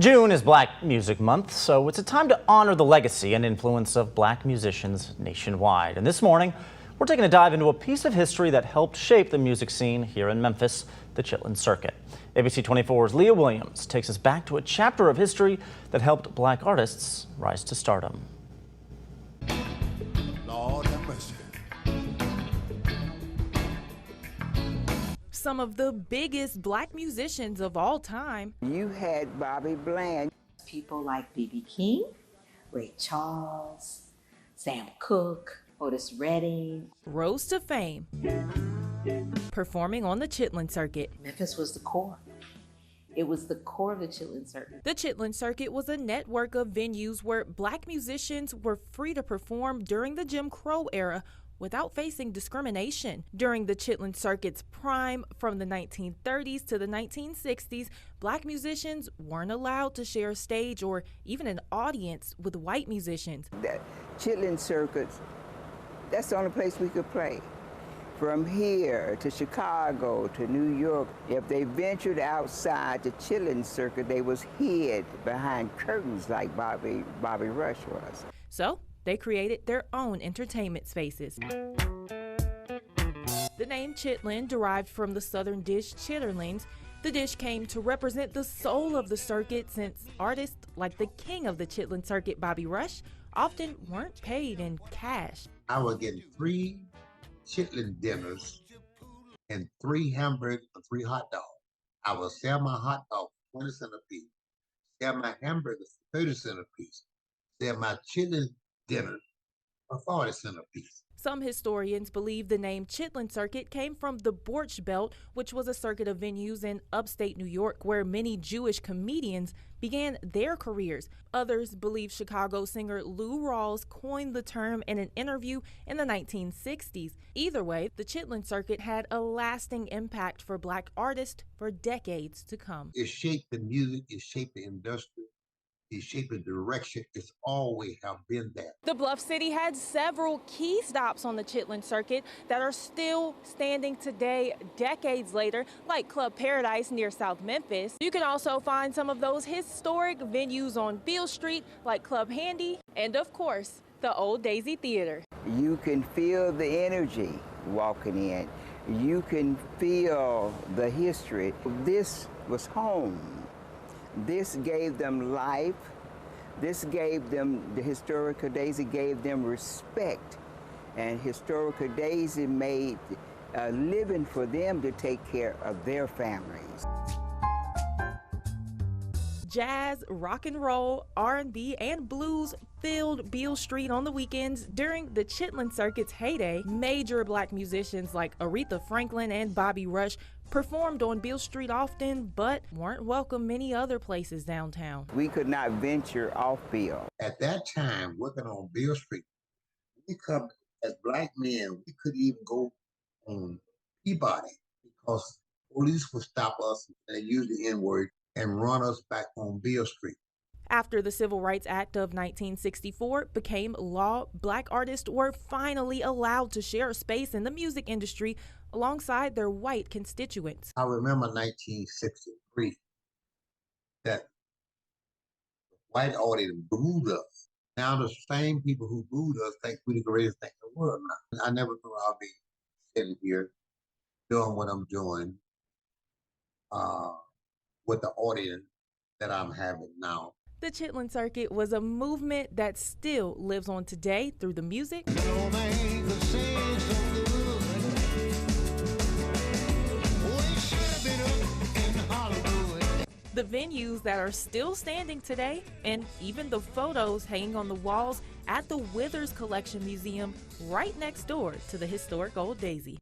June is Black Music Month, so it's a time to honor the legacy and influence of Black musicians nationwide. And this morning, we're taking a dive into a piece of history that helped shape the music scene here in Memphis, the Chitlin Circuit. ABC 24's Leah Williams takes us back to a chapter of history that helped Black artists rise to stardom. Lord have mercy. Some of the biggest Black musicians of all time. You had Bobby Bland. People like B.B. King, Ray Charles, Sam Cooke, Otis Redding Rose to fame, performing on the Chitlin Circuit. Memphis was the core. It was the core of the Chitlin Circuit. The Chitlin Circuit was a network of venues where Black musicians were free to perform during the Jim Crow era without facing discrimination. During the Chitlin Circuit's prime, from the 1930s to the 1960s, Black musicians weren't allowed to share a stage or even an audience with white musicians. That Chitlin Circuit, that's the only place we could play. From here to Chicago to New York, if they ventured outside the Chitlin Circuit, they was hid behind curtains like Bobby Rush was. So they created their own entertainment spaces. The name Chitlin derived from the southern dish chitterlings. The dish came to represent the soul of the circuit, since artists like the king of the Chitlin Circuit, Bobby Rush, often weren't paid in cash. I was getting 3 chitlin dinners and 3 hamburgers and 3 hot dogs. I would sell my hot dog for 20 cents a piece, sell my hamburgers for 30 cents a piece, sell my chitlin dinner for 40 cents a piece. Some historians believe the name Chitlin Circuit came from the Borch Belt, which was a circuit of venues in upstate New York where many Jewish comedians began their careers. Others believe Chicago singer Lou Rawls coined the term in an interview in the 1960s. Either way, the Chitlin Circuit had a lasting impact for Black artists for decades to come. It shaped the music, it shaped the industry, it shaped the direction. It's always have been there. The Bluff City had several key stops on the Chitlin Circuit that are still standing today, decades later, like Club Paradise near South Memphis. You can also find some of those historic venues on Beale Street, like Club Handy, and of course, the Old Daisy Theater. You can feel the energy walking in. You can feel the history. This was home. This gave them life. This gave them, the Historical Daisy gave them respect. And Historical Daisy made a living for them to take care of their families. Jazz, rock and roll, R&B, and blues filled Beale Street on the weekends. During the Chitlin Circuit's heyday, major Black musicians like Aretha Franklin and Bobby Rush performed on Beale Street often, but weren't welcome many other places downtown. We could not venture off Beale. At that time, working on Beale Street, we come as Black men, we couldn't even go on Peabody because police would stop us and use the N-word and run us back on Beale Street. After the Civil Rights Act of 1964 became law, Black artists were finally allowed to share a space in the music industry alongside their white constituents. I remember 1963, that the white audience booed us. Now the same people who booed us think we're the greatest thing in the world now. I never thought I'd be sitting here doing what I'm doing with the audience that I'm having now. The Chitlin Circuit was a movement that still lives on today through the music, the venues that are still standing today, and even the photos hanging on the walls at the Withers Collection Museum right next door to the historic Old Daisy.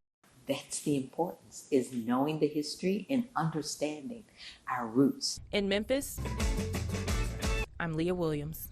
That's the importance, is knowing the history and understanding our roots. In Memphis, I'm Leah Williams.